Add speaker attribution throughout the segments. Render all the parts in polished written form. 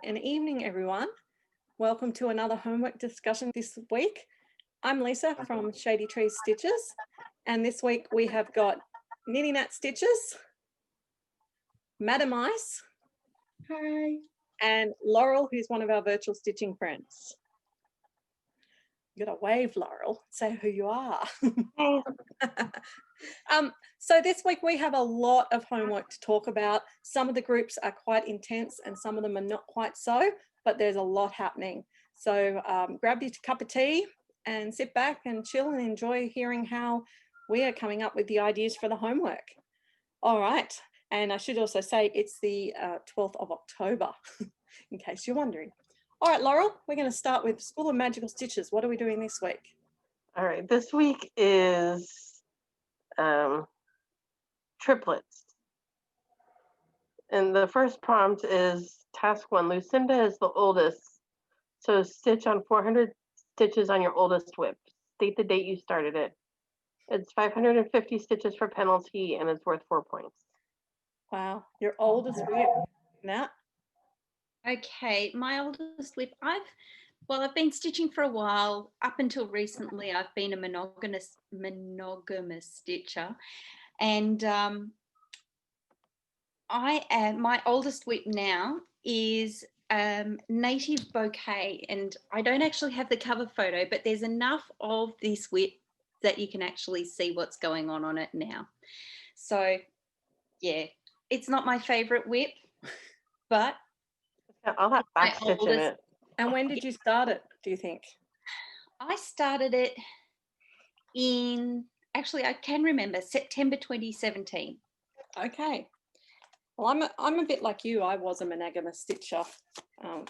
Speaker 1: and evening, everyone. Welcome to another homework discussion this week. I'm Lisa from ShadyTreez Stitchers, and this week we have got NittyNat Stitches, Madam Ice,
Speaker 2: Hi,
Speaker 1: and Laurel, who's one of our virtual stitching friends. You gotta wave, Laurel, say who you are. So this week we have a lot of homework to talk about. Some of the groups are quite intense and some of them are not quite so, but there's a lot happening. So grab your cup of tea and sit back and chill and enjoy hearing how we are coming up with the ideas for the homework. All right, and I should also say it's the 12th of October, in case you're wondering. All right, Laurel, we're going to start with School of Magical Stitches. What are we doing this week?
Speaker 3: All right, this week is triplets. And the first prompt is task 1. Lucinda is the oldest, so stitch on 400 stitches on your oldest whip. State the date you started it. It's 550 stitches for penalty and it's worth 4 points.
Speaker 1: Wow, your oldest whip, Nat?
Speaker 2: okay, my oldest whip, I've been stitching for a while. Up until recently, I've been a monogamous stitcher, and my oldest whip now is Native Bouquet, and I don't actually have the cover photo, but there's enough of this whip that you can actually see what's going on it now. So yeah, it's not my favorite whip, but
Speaker 3: I'll have backstitch in it.
Speaker 1: And when did you start it, do you think?
Speaker 2: I started it in, actually I can remember, September 2017.
Speaker 1: Okay. Well, I'm a bit like you. I was a monogamous stitcher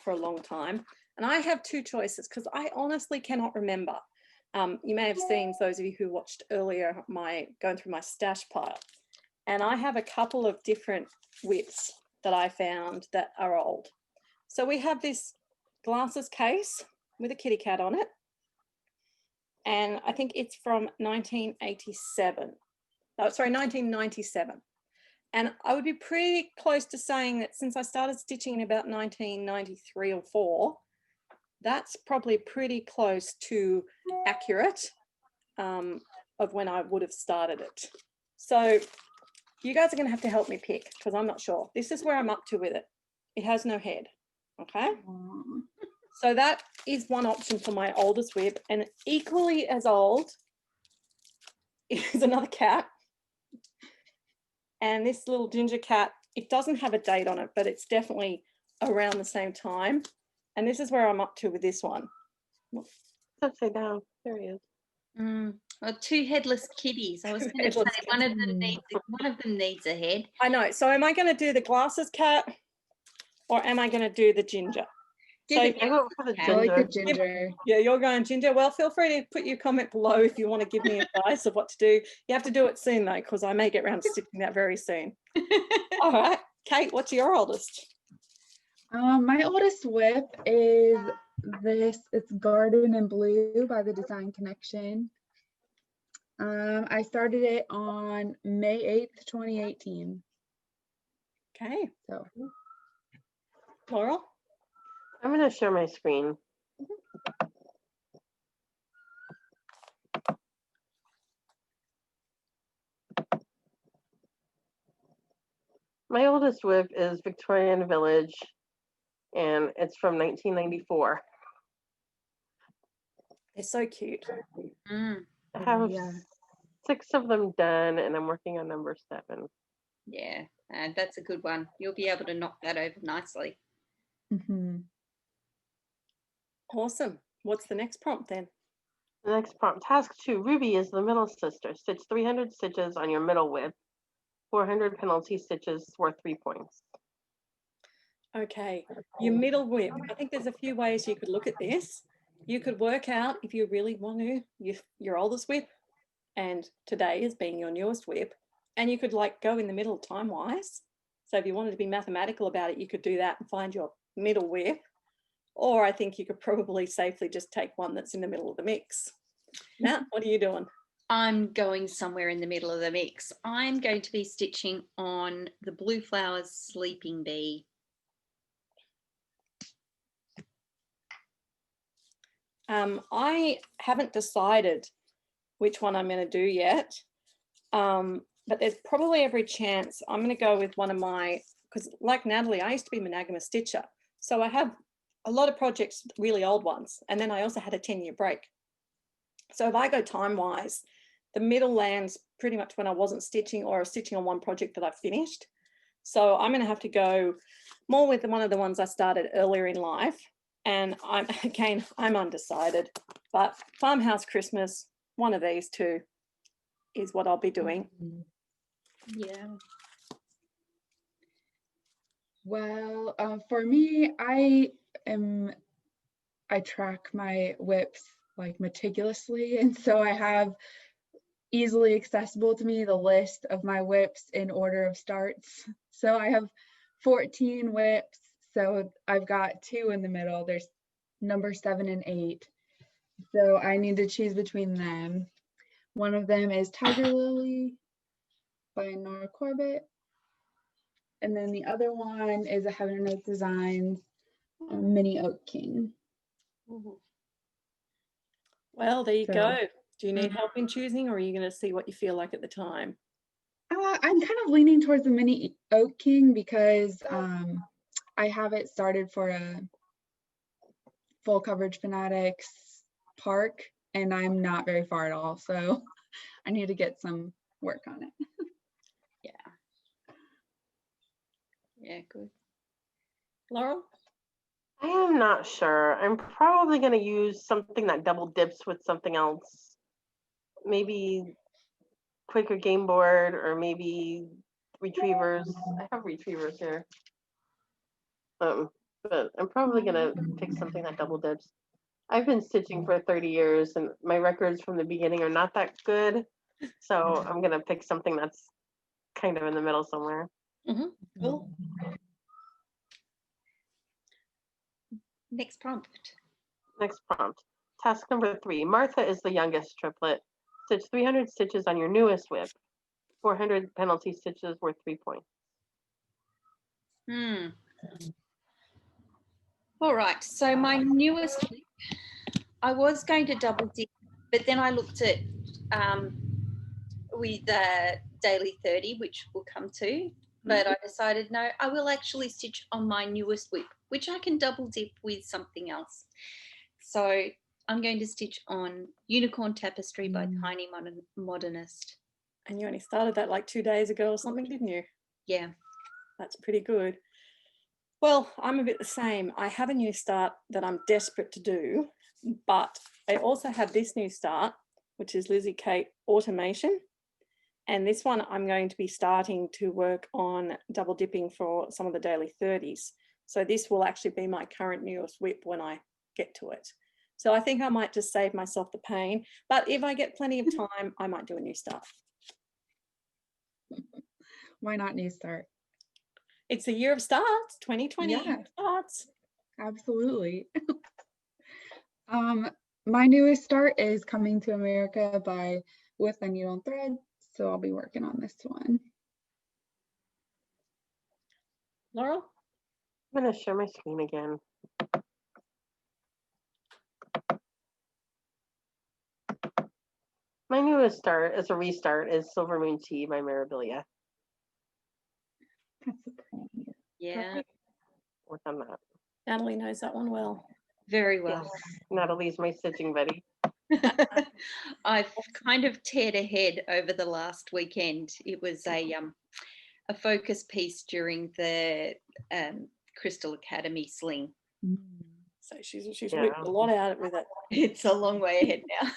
Speaker 1: for a long time. And I have two choices because I honestly cannot remember. You may have seen, those of you who watched earlier, going through my stash pile. And I have a couple of different whips that I found that are old. So we have this glasses case with a kitty cat on it. And I think it's from 1987. Oh, sorry, 1997. And I would be pretty close to saying that since I started stitching in about 1993 or 4, that's probably pretty close to accurate of when I would have started it. So you guys are going to have to help me pick because I'm not sure. This is where I'm up to with it. It has no head. Okay. So that is one option for my oldest whip, and equally as old is another cat. And this little ginger cat, it doesn't have a date on it, but it's definitely around the same time. And this is where I'm up to with this one.
Speaker 3: Upside down. There he is.
Speaker 2: Well, two headless kitties. I was going to say one of them needs a head.
Speaker 1: I know. So am I going to do the glasses cat or am I going to do the ginger? So
Speaker 3: I go for the ginger.
Speaker 2: I like the ginger.
Speaker 1: Yeah, you're going ginger. Well, feel free to put your comment below if you want to give me advice of what to do. You have to do it soon though, because I may get around to stitching that very soon. All right, Cait, what's your oldest?
Speaker 4: My oldest whip is this. It's Garden and Blue by the Design Connection. I started it on May 8th, 2018.
Speaker 1: Okay.
Speaker 4: So,
Speaker 1: Laurel?
Speaker 3: I'm going to share my screen. My oldest whip is Victorian Village, and it's from 1994.
Speaker 1: They're so cute.
Speaker 3: I have 6 of them done, and I'm working on number 7.
Speaker 2: Yeah, that's a good one. You'll be able to knock that over nicely.
Speaker 1: Awesome. What's the next prompt then?
Speaker 3: The next prompt, task 2, Ruby is the middle sister. Stitch 300 stitches on your middle whip. 400 penalty stitches worth 3 points.
Speaker 1: Okay, your middle whip. I think there's a few ways you could look at this. You could work out if you really want to, your oldest whip, and today is being your newest whip, and you could like go in the middle time-wise. So if you wanted to be mathematical about it, you could do that and find your middle whip. Or I think you could probably safely just take one that's in the middle of the mix. Nat, what are you doing?
Speaker 2: I'm going somewhere in the middle of the mix. I'm going to be stitching on the Blue Flowers Sleeping Bee.
Speaker 1: I haven't decided which one I'm going to do yet, but there's probably every chance I'm going to go with one of my, because like Nathalie, I used to be monogamous stitcher. So I have a lot of projects, really old ones, and then I also had a 10-year break. So if I go time-wise, the middle lands pretty much when I wasn't stitching or stitching on one project that I finished. So I'm going to have to go more with one of the ones I started earlier in life. And I'm undecided, but Farmhouse Christmas, one of these two is what I'll be doing.
Speaker 2: Yeah.
Speaker 4: Well, for me, I track my whips like meticulously, and so I have easily accessible to me the list of my whips in order of starts. So I have 14 whips. So I've got 2 in the middle. There's number 7 and 8. So I need to choose between them. One of them is Tiger Lily by Nora Corbett. And then the other one is a Heaven and Earth Designs Mini Oak King.
Speaker 1: Well, there you
Speaker 4: So,
Speaker 1: go. Do you need help in choosing, or are you going to see what you feel like at the time?
Speaker 4: I'm kind of leaning towards the Mini Oak King because I have it started for a full coverage fanatics park, and I'm not very far at all. So I need to get some work on it.
Speaker 2: Yeah. Yeah, good.
Speaker 1: Laurel?
Speaker 3: I am not sure. I'm probably going to use something that double dips with something else. Maybe Quaker Game Board, or maybe Retrievers. I have Retrievers here. But I'm probably going to pick something that double dips. I've been stitching for 30 years, and my records from the beginning are not that good. So I'm going to pick something that's kind of in the middle somewhere.
Speaker 1: Cool.
Speaker 2: Next prompt.
Speaker 3: Next prompt. Task number 3. Martha is the youngest triplet. Stitch 300 stitches on your newest whip. 400 penalty stitches worth 3 points.
Speaker 2: All right, so my newest whip, I was going to double dip, but then I looked at with daily 30, which we'll come to, but I decided, no, I will actually stitch on my newest whip, which I can double dip with something else. So I'm going to stitch on Unicorn Tapestry by Tiny Modernist.
Speaker 1: And you only started that like 2 days ago or something, didn't you?
Speaker 2: Yeah.
Speaker 1: That's pretty good. Well, I'm a bit the same. I have a new start that I'm desperate to do, but I also have this new start, which is Lizzie Cait Automation. And this one I'm going to be starting to work on double dipping for some of the daily 30s. So this will actually be my current newest whip when I get to it. So I think I might just save myself the pain, but if I get plenty of time, I might do a new start.
Speaker 4: Why not new start?
Speaker 1: It's a year of starts, 2020
Speaker 4: Yeah.
Speaker 1: starts.
Speaker 4: Absolutely. My newest start is Coming to America by With a Needle and Thread. So I'll be working on this one.
Speaker 1: Laurel?
Speaker 3: I'm going to share my screen again. My newest start as a restart is Silver Moon Tea by Mirabilia.
Speaker 4: That's a pretty.
Speaker 2: Yeah,
Speaker 3: Work on that.
Speaker 1: Nathalie knows that one well.
Speaker 2: very well.
Speaker 3: Yes. Natalie's my stitching buddy.
Speaker 2: I've kind of teared ahead over the last weekend. It was a focus piece during the Crystal Academy sling.
Speaker 1: So she's whipped a lot out with it.
Speaker 2: It's a long way ahead now.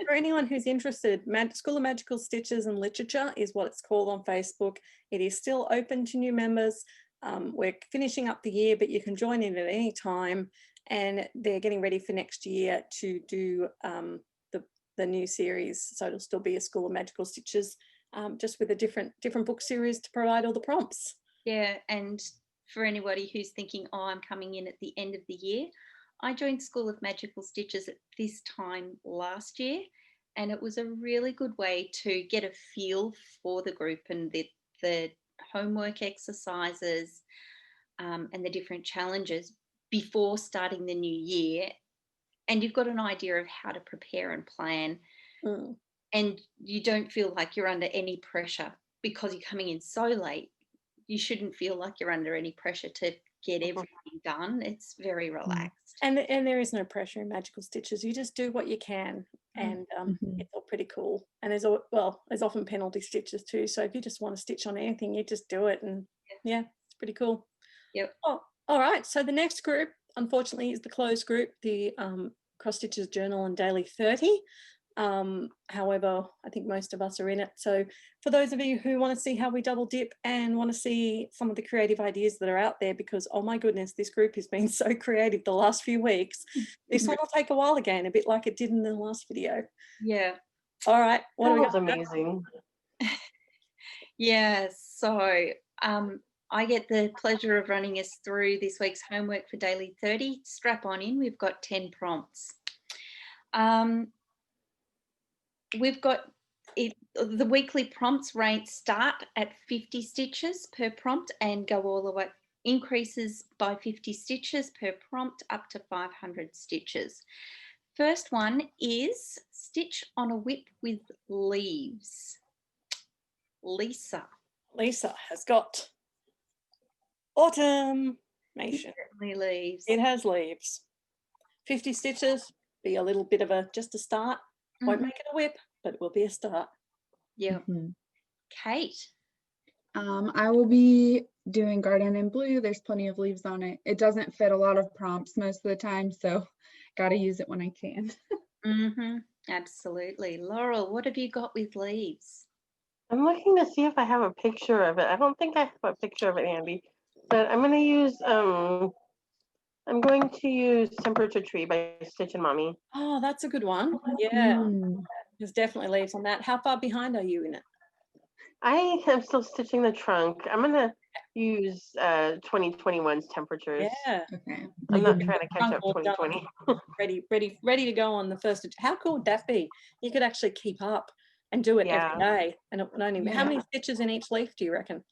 Speaker 1: For anyone who's interested, School of Magical Stitches and Literature is what it's called on Facebook. It is still open to new members. We're finishing up the year, but you can join in at any time. And they're getting ready for next year to do the new series. So it'll still be a School of Magical Stitches, just with a different book series to provide all the prompts.
Speaker 2: Yeah, and for anybody who's thinking, oh, I'm coming in at the end of the year, I joined School of Magical Stitches at this time last year, and it was a really good way to get a feel for the group and the homework exercises and the different challenges before starting the new year. and you've got an idea of how to prepare and plan, and you don't feel like you're under any pressure because you're coming in so late. You shouldn't feel like you're under any pressure to get everything done. It's very relaxed.
Speaker 1: And there is no pressure in Magical Stitches. You just do what you can, and it's all pretty cool. And there's often penalty stitches too. So if you just want to stitch on anything, you just do it, and yeah, it's pretty cool.
Speaker 2: Yep.
Speaker 1: Oh, all right. So the next group, unfortunately, is the closed group, the Cross Stitches Journal and Daily 30. However, I think most of us are in it. So for those of you who want to see how we double dip and want to see some of the creative ideas that are out there, because oh my goodness, this group has been so creative the last few weeks. This one will take a while again, a bit like it did in the last video.
Speaker 2: Yeah.
Speaker 1: All right. What
Speaker 3: That
Speaker 1: do we
Speaker 3: was
Speaker 1: got?
Speaker 3: amazing.
Speaker 2: Yeah. So I get the pleasure of running us through this week's homework for Daily 30. Strap on in. We've got 10 prompts. We've got the weekly prompts start at 50 stitches per prompt and go all the way, increases by 50 stitches per prompt up to 500 stitches. First one is stitch on a whip with leaves. Lisa
Speaker 1: has got autumnation.
Speaker 2: Leaves.
Speaker 1: It has leaves. 50 stitches, be a little bit of just a start. Won't make it a whip, but it will be a start.
Speaker 2: Yeah. Cait.
Speaker 4: I will be doing Garden in Blue. There's plenty of leaves on it. It doesn't fit a lot of prompts most of the time, so got to use it when I can.
Speaker 2: Absolutely. Laurel, what have you got with leaves?
Speaker 3: I'm looking to see if I have a picture of it. I don't think I have a picture of it handy, but I'm going to use Temperature Tree by Stitch and Mommy.
Speaker 1: Oh, that's a good one. Yeah, there's definitely leaves on that. How far behind are you in it?
Speaker 3: I am still stitching the trunk. I'm going to use 2021's temperatures.
Speaker 1: Yeah.
Speaker 4: Okay.
Speaker 3: I'm not trying to catch up 2020.
Speaker 1: ready to go on the first. How cool would that be? You could actually keep up and do it every day, and it would only. How many stitches in each leaf do you reckon?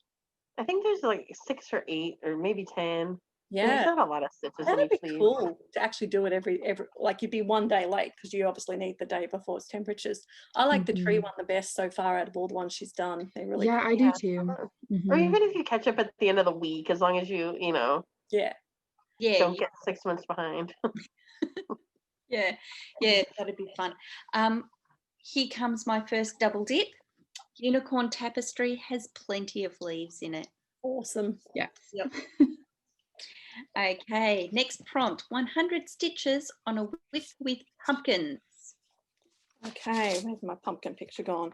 Speaker 3: I think there's like 6 or 8 or maybe 10.
Speaker 1: Yeah,
Speaker 3: it's not a lot of stitches in
Speaker 1: that'd
Speaker 3: each
Speaker 1: be
Speaker 3: leaf.
Speaker 1: cool to actually do it every like you'd be one day late because you obviously need the day before its temperatures. I like the tree one the best so far out of all the ones she's done. They're really
Speaker 4: cool. I do too.
Speaker 3: Or even if you catch up at the end of the week, as long as you don't get 6 months behind.
Speaker 2: Yeah, that'd be fun. Here comes my first double dip. Unicorn Tapestry has plenty of leaves in it.
Speaker 1: Awesome.
Speaker 4: Yes.
Speaker 2: Yep. Okay, next prompt, 100 stitches on a whip with pumpkins.
Speaker 1: Okay, where's my pumpkin picture gone?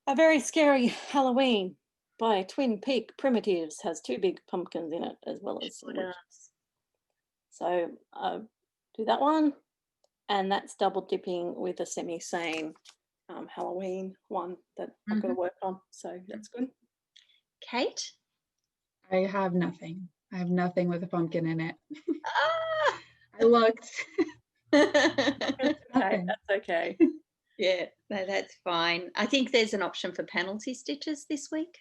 Speaker 1: A Very Scary Halloween by Twin Peak Primitives has 2 big pumpkins in it as well as some witches. So do that one, and that's double dipping with a semi-sane Halloween one that I've got to work on. So that's good.
Speaker 2: Cait?
Speaker 4: I have nothing. I have nothing with a pumpkin in it.
Speaker 2: Ah!
Speaker 4: I looked.
Speaker 1: Okay, that's okay.
Speaker 2: Yeah, no, that's fine. I think there's an option for penalty stitches this week.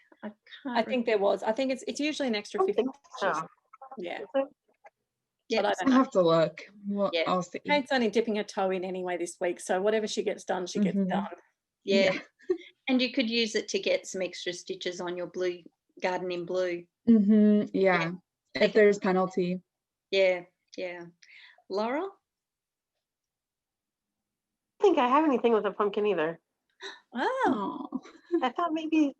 Speaker 1: I think there was. I think it's usually an extra 50 stitches. Yeah.
Speaker 2: Yep.
Speaker 1: But I don't
Speaker 4: I'll
Speaker 1: know.
Speaker 4: have to look. Well,
Speaker 2: Yeah.
Speaker 4: I'll see.
Speaker 1: Kate's only dipping her toe in anyway this week, so whatever she gets done, she gets done.
Speaker 2: Yeah. And you could use it to get some extra stitches on your blue Garden in Blue.
Speaker 4: Yeah. If there's penalty.
Speaker 2: Yeah. Laurel?
Speaker 3: I don't think I have anything with a pumpkin either.
Speaker 1: Oh.
Speaker 3: I thought maybe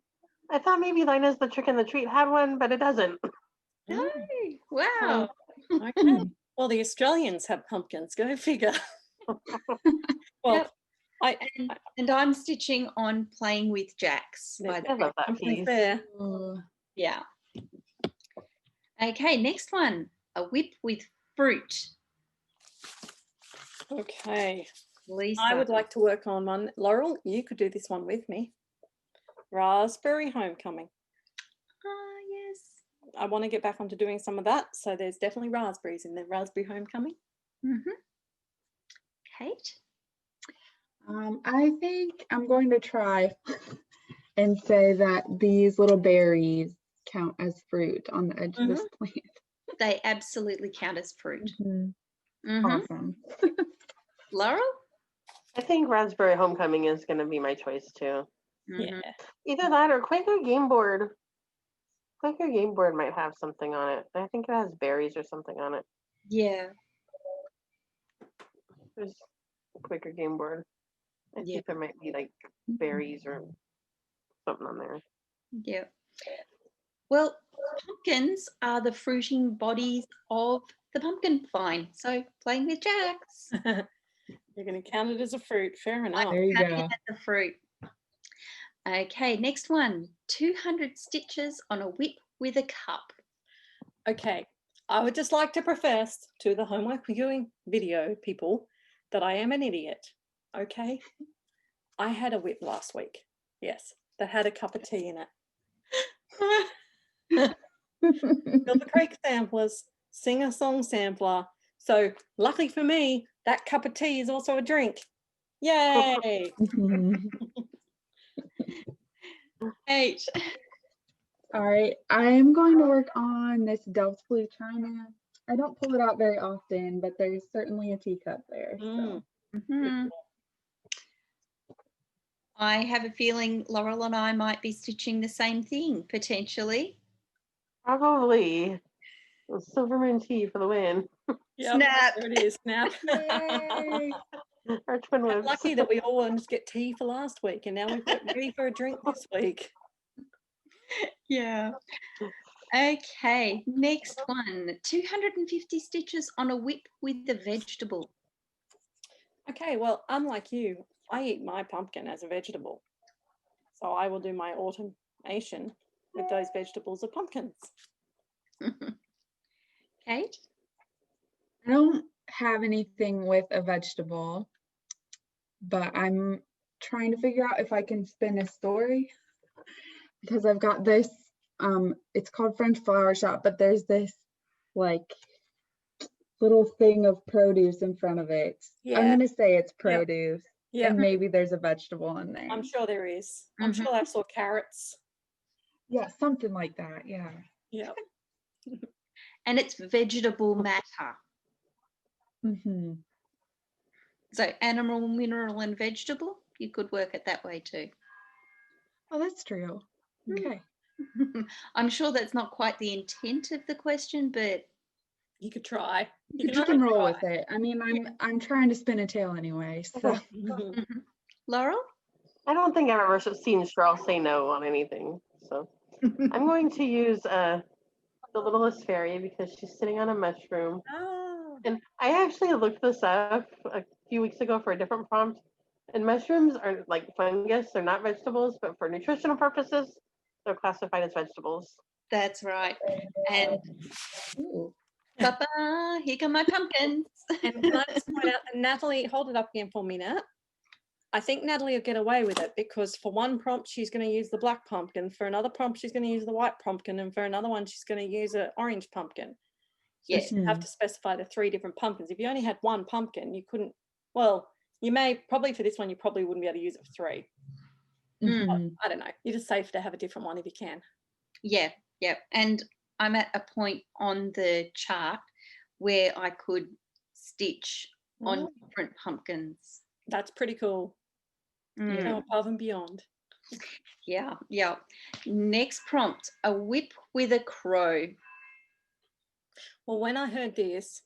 Speaker 3: Lina's the Trick and the Treat had one, but it doesn't.
Speaker 2: No. Wow.
Speaker 1: Okay. Well, the Australians have pumpkins. Go figure. Well,
Speaker 2: and I'm stitching on Playing with Jacks.
Speaker 3: I love that piece.
Speaker 1: There.
Speaker 2: Yeah. Okay, next one. A whip with fruit.
Speaker 1: Okay.
Speaker 2: Lisa.
Speaker 1: I would like to work on one. Laurel, you could do this one with me. Raspberry Homecoming.
Speaker 2: Yes.
Speaker 1: I want to get back onto doing some of that. So there's definitely raspberries in the Raspberry Homecoming.
Speaker 2: Cait?
Speaker 4: I think I'm going to try and say that these little berries count as fruit on the edge of this plant.
Speaker 2: They absolutely count as fruit.
Speaker 4: Awesome.
Speaker 2: Laurel?
Speaker 3: I think Raspberry Homecoming is going to be my choice too.
Speaker 2: Mhm.
Speaker 1: Yeah.
Speaker 3: Either that or Quaker Game Board. Quaker Game Board might have something on it. I think it has berries or something on it.
Speaker 2: Yeah.
Speaker 3: There's a Quaker Game Board. I
Speaker 2: Yeah.
Speaker 3: think there might be like berries or something on there.
Speaker 2: Yeah. Well, pumpkins are the fruiting bodies of the pumpkin vine. So playing with jacks.
Speaker 1: You're going to count it as a fruit. Fair enough.
Speaker 4: There you
Speaker 2: Counting
Speaker 4: go.
Speaker 2: it as the fruit. Okay, next one. 200 stitches on a whip with a cup.
Speaker 1: Okay. I would just like to profess to the homework viewing video people that I am an idiot. Okay. I had a whip last week. Yes. That had a cup of tea in it. Silver Creek samplers, sing a song sampler. So luckily for me, that cup of tea is also a drink. Yay!
Speaker 2: Cait.
Speaker 4: All right, I'm going to work on this Delft Blue China. I don't pull it out very often, but there's certainly a teacup there. So.
Speaker 2: Mhm. I have a feeling Laurel and I might be stitching the same thing potentially.
Speaker 3: Probably. Silverman tea for the win.
Speaker 1: Yep,
Speaker 2: Snap.
Speaker 1: there it is. Snap.
Speaker 4: Yay!
Speaker 3: Our twin whips.
Speaker 1: Lucky that we all wanted to get tea for last week, and now we've got ready for a drink this week.
Speaker 2: Yeah. Okay, next one. 250 stitches on a whip with a vegetable.
Speaker 1: Okay, well, unlike you, I eat my pumpkin as a vegetable. So I will do my automation with those vegetables or pumpkins.
Speaker 2: Cait?
Speaker 4: I don't have anything with a vegetable, but I'm trying to figure out if I can spin a story because I've got this, it's called French Flower Shop, but there's this like little thing of produce in front of it. I'm
Speaker 1: Yeah.
Speaker 4: gonna say it's produce
Speaker 1: Yeah,
Speaker 4: and maybe there's a vegetable in there.
Speaker 1: I'm sure there is. I'm
Speaker 2: Mhm.
Speaker 1: sure I saw carrots.
Speaker 4: Yeah, something like that, yeah.
Speaker 1: Yeah.
Speaker 2: And it's vegetable matter.
Speaker 4: Mm-hmm.
Speaker 2: So animal, mineral, and vegetable. You could work it that way too.
Speaker 4: Oh, that's true. Okay.
Speaker 2: I'm sure that's not quite the intent of the question, but
Speaker 1: You could try.
Speaker 4: You
Speaker 1: only
Speaker 4: can roll
Speaker 1: try.
Speaker 4: with it. I mean, I'm trying to spin a tail anyway, so.
Speaker 1: Mhm.
Speaker 2: Laurel?
Speaker 3: I don't think I've ever seen Cheryl say no on anything. So I'm going to use the littlest fairy because she's sitting on a mushroom.
Speaker 1: Ah,
Speaker 3: And I actually looked this up a few weeks ago for a different prompt. And mushrooms are like fungus, they're not vegetables, but for nutritional purposes, they're classified as vegetables.
Speaker 2: That's right. And
Speaker 4: Ooh.
Speaker 2: Papa, here come my pumpkins.
Speaker 1: and can I just point out, and Nathalie, hold it up again for me, Nat. I think Nathalie will get away with it because for one prompt, she's going to use the black pumpkin. For another prompt, she's going to use the white pumpkin. And for another one, she's going to use an orange pumpkin. So
Speaker 2: Yes.
Speaker 1: you have to specify the 3 different pumpkins. If you only had one pumpkin, you couldn't, well, you may, probably for this one, you probably wouldn't be able to use it for 3.
Speaker 4: Mhm.
Speaker 1: I don't know. You're just safe to have a different one if you can.
Speaker 2: Yeah, yeah. And I'm at a point on the chart where I could stitch on different pumpkins.
Speaker 1: That's pretty cool.
Speaker 2: Mm.
Speaker 1: Go above and beyond.
Speaker 2: Yeah, yeah. Next prompt, a whip with a crow.
Speaker 1: Well, when I heard this,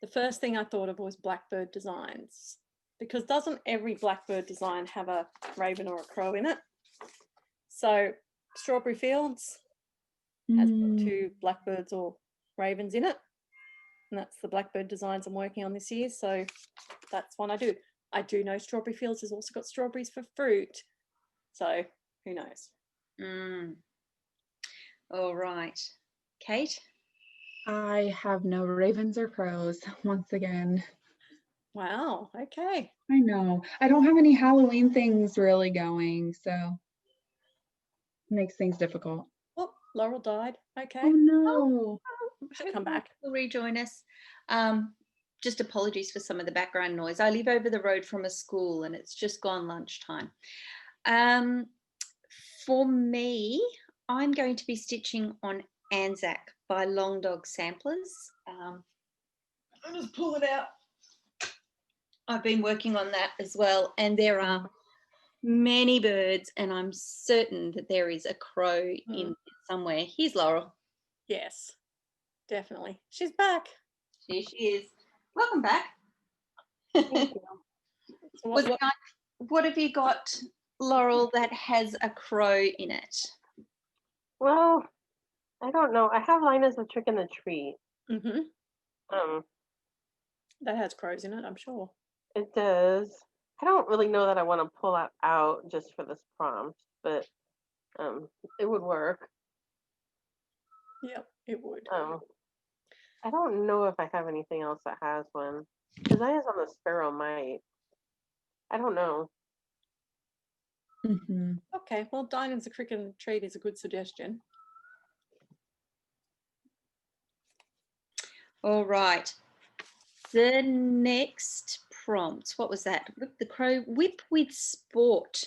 Speaker 1: the first thing I thought of was Blackbird Designs, because doesn't every Blackbird design have a raven or a crow in it? So Strawberry Fields has got
Speaker 4: Mm.
Speaker 1: 2 blackbirds or ravens in it, and that's the Blackbird designs I'm working on this year. So that's one I do. I do know Strawberry Fields has also got strawberries for fruit, so who knows?
Speaker 2: Mm. All right. Cait?
Speaker 4: I have no ravens or crows once again.
Speaker 1: Wow. Okay.
Speaker 4: I know. I don't have any Halloween things really going, so makes things difficult.
Speaker 1: Oh, Laurel died. Okay.
Speaker 4: Oh no.
Speaker 1: She'll come back.
Speaker 2: Will rejoin us. Just apologies for some of the background noise. I live over the road from a school and it's just gone lunchtime. For me, I'm going to be stitching on Anzac by Long Dog Samplers. I'll just pull it out. I've been working on that as well, and there are many birds, and I'm certain that there is a crow in somewhere. Here's Laurel.
Speaker 1: Yes, definitely. She's back.
Speaker 2: Here she is. Welcome back.
Speaker 1: Thank you. So
Speaker 2: What have you got, Laurel, that has a crow in it?
Speaker 3: Well, I don't know. I have Linus a Trick in the Tree.
Speaker 1: That has crows in it, I'm sure.
Speaker 3: It does. I don't really know that I want to pull that out just for this prompt, but it would work.
Speaker 1: Yep, it would.
Speaker 3: I don't know if I have anything else that has one. Because I has on the Sparrow Mite. I don't know.
Speaker 1: Okay, well, Dinah's a Cricket and Treat is a good suggestion.
Speaker 2: All right. The next prompt, what was that? The crow whip with sport.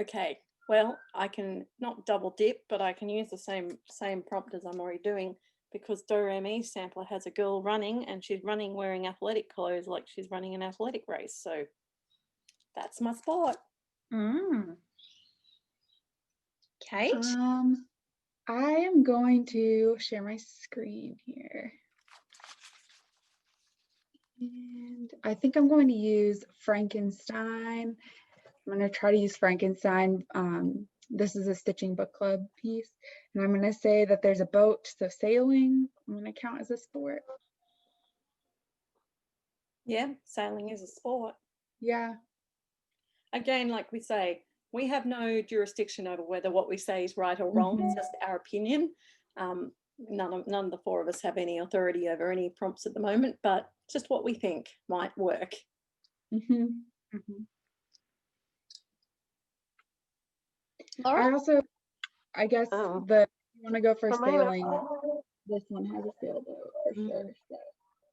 Speaker 1: Okay, well, I can not double dip, but I can use the same prompt as I'm already doing, because Do Re Mi sampler has a girl running, and she's running wearing athletic clothes like she's running an athletic race. So that's my sport.
Speaker 2: Cait?
Speaker 4: I am going to share my screen here. And I think I'm going to use Frankenstein. I'm going to try to use Frankenstein. This is a Stitching Book Club piece. And I'm going to say that there's a boat, so sailing, I'm going to count as a sport.
Speaker 1: Yeah, sailing is a sport.
Speaker 4: Yeah.
Speaker 1: Again, like we say, we have no jurisdiction over whether what we say is right or wrong. It's just our opinion. None of the four of us have any authority over any prompts at the moment, but just what we think might work.
Speaker 2: Laurel?
Speaker 4: I guess you want to go for sailing. This one has a sailboat for sure. So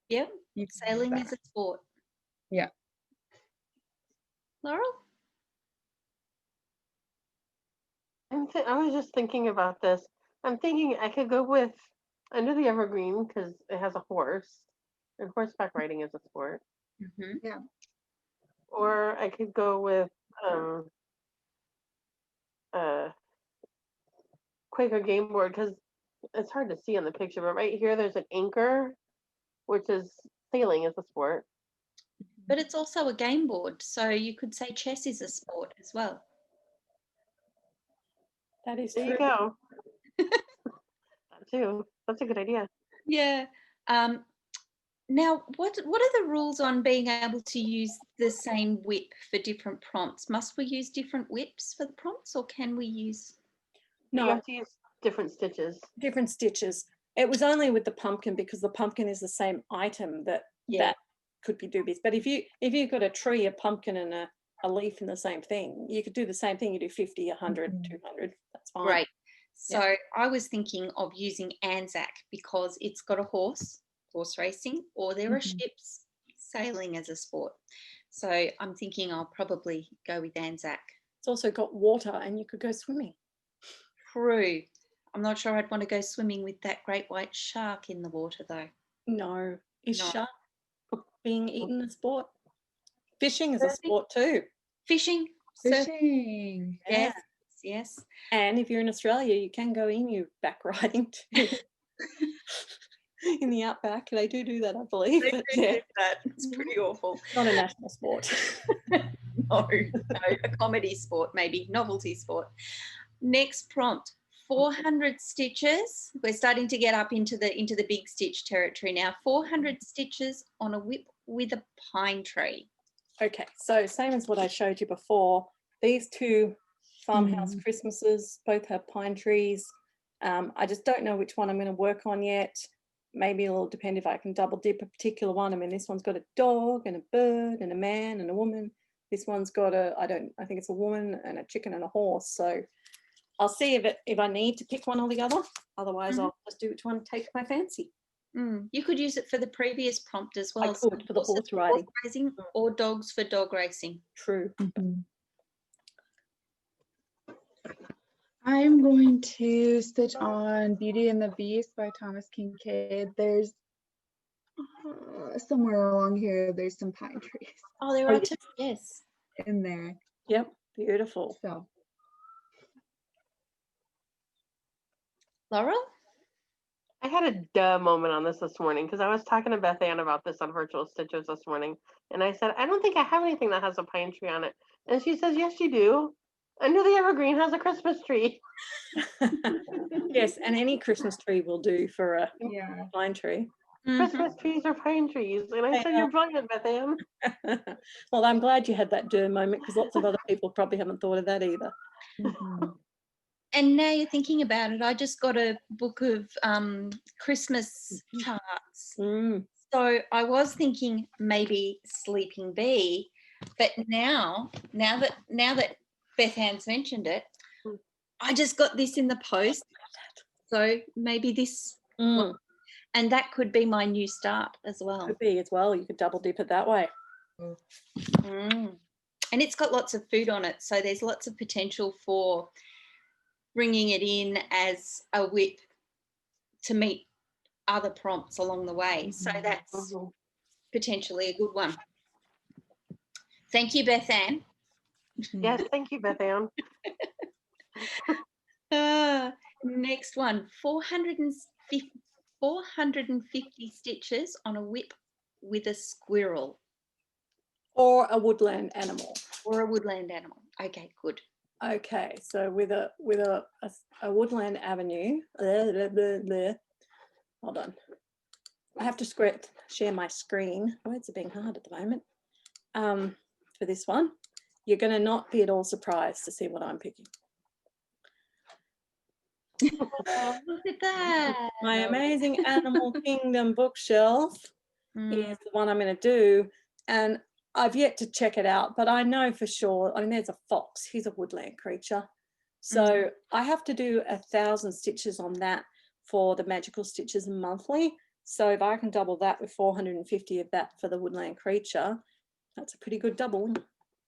Speaker 2: Yep, sailing is a sport.
Speaker 4: Yeah.
Speaker 2: Laurel?
Speaker 3: I was just thinking about this. I'm thinking I could go with Under the Evergreen because it has a horse, and horseback riding is a sport.
Speaker 4: Yeah.
Speaker 3: Or I could go with Quaker Game Board because it's hard to see on the picture, but right here there's an anchor, which is sailing is a sport.
Speaker 2: But it's also a game board, so you could say chess is a sport as well.
Speaker 1: That is
Speaker 3: There
Speaker 1: true.
Speaker 3: you go. That too. That's a good idea.
Speaker 2: Yeah. Now, what are the rules on being able to use the same whip for different prompts? Must we use different whips for the prompts, or can we use?
Speaker 3: You
Speaker 1: No,
Speaker 3: have to use different stitches.
Speaker 1: different stitches. It was only with the pumpkin because the pumpkin is the same item that could be dubious. But if you've got a tree, a pumpkin, and a leaf in the same thing, you could do the same thing. You do 50, 100, 200. That's fine.
Speaker 2: Great. So I was thinking of using Anzac because it's got a horse racing, or there are ships sailing as a sport. So I'm thinking I'll probably go with Anzac.
Speaker 1: It's also got water and you could go swimming.
Speaker 2: True. I'm not sure I'd want to go swimming with that great white shark in the water though.
Speaker 1: No. Is
Speaker 2: No.
Speaker 1: shark being eaten a sport? Fishing is a sport too.
Speaker 2: Fishing.
Speaker 4: Fishing.
Speaker 2: Yes. Yes.
Speaker 1: And if you're in Australia, you can go emu back riding too. In the outback, they do that, I believe.
Speaker 2: They do that. It's pretty awful.
Speaker 1: Not a national sport.
Speaker 2: No, a comedy sport, maybe novelty sport. Next prompt: 400 stitches. We're starting to get up into the big stitch territory now. 400 stitches on a whip with a pine tree.
Speaker 1: Okay, so same as what I showed you before. These two farmhouse Christmases both have pine trees. I just don't know which one I'm going to work on yet. Maybe it'll depend if I can double dip a particular one. I mean, this one's got a dog and a bird and a man and a woman. This one's got I think it's a woman and a chicken and a horse. So I'll see if I need to pick one or the other. Otherwise, I'll just do which one takes my fancy.
Speaker 2: You could use it for the previous prompt as well.
Speaker 1: I could for the horse riding.
Speaker 2: Racing, or dogs for dog racing.
Speaker 1: True.
Speaker 4: I'm going to stitch on Beauty and the Beast by Thomas Kincaid. There's somewhere along here, there's some pine trees
Speaker 2: Oh, there
Speaker 1: Oh,
Speaker 2: are two. Yes.
Speaker 4: in there.
Speaker 1: Yep, beautiful.
Speaker 4: So
Speaker 2: Laurel?
Speaker 3: I had a duh moment on this morning because I was talking to Beth Ann about this on Virtual Stitches this morning. And I said, I don't think I have anything that has a pine tree on it. And she says, yes, you do. Under the evergreen has a Christmas tree.
Speaker 1: Yes, and any Christmas tree will do for a
Speaker 4: yeah.
Speaker 1: pine tree.
Speaker 2: Mhm.
Speaker 3: Christmas trees are pine trees. And I said, you're brilliant, Beth Ann.
Speaker 1: Well, I'm glad you had that duh moment because lots of other people probably haven't thought of that either.
Speaker 4: Mhm.
Speaker 2: And now you're thinking about it, I just got a book of Christmas charts.
Speaker 1: Mm.
Speaker 2: So I was thinking maybe Sleeping Bee, but now that Beth Ann's mentioned it, I just got this in the post. So maybe this,
Speaker 1: Mm.
Speaker 2: and that could be my new start as well.
Speaker 1: Could be as well. You could double dip it that way.
Speaker 2: Mm. And it's got lots of food on it, so there's lots of potential for bringing it in as a whip to meet other prompts along the way. So that's potentially a good one. Thank you, Beth Ann.
Speaker 3: Yes, thank you, Beth Ann.
Speaker 2: Next one, 450 stitches on a whip with a squirrel.
Speaker 1: Or a woodland animal.
Speaker 2: Or a woodland animal. Okay, good.
Speaker 1: Okay, so with a woodland avenue, hold on. I have to share my screen. Words are being hard at the moment. For this one, you're going to not be at all surprised to see what I'm picking.
Speaker 2: Oh, look at that.
Speaker 1: My Amazing Animal Kingdom bookshelf is the one I'm going to do, and I've yet to check it out, but I know for sure. I mean, there's a fox. He's a woodland creature, so I have to do 1,000 stitches on that for the Magical Stitches monthly. So if I can double that with 450 of that for the woodland creature, that's a pretty good double.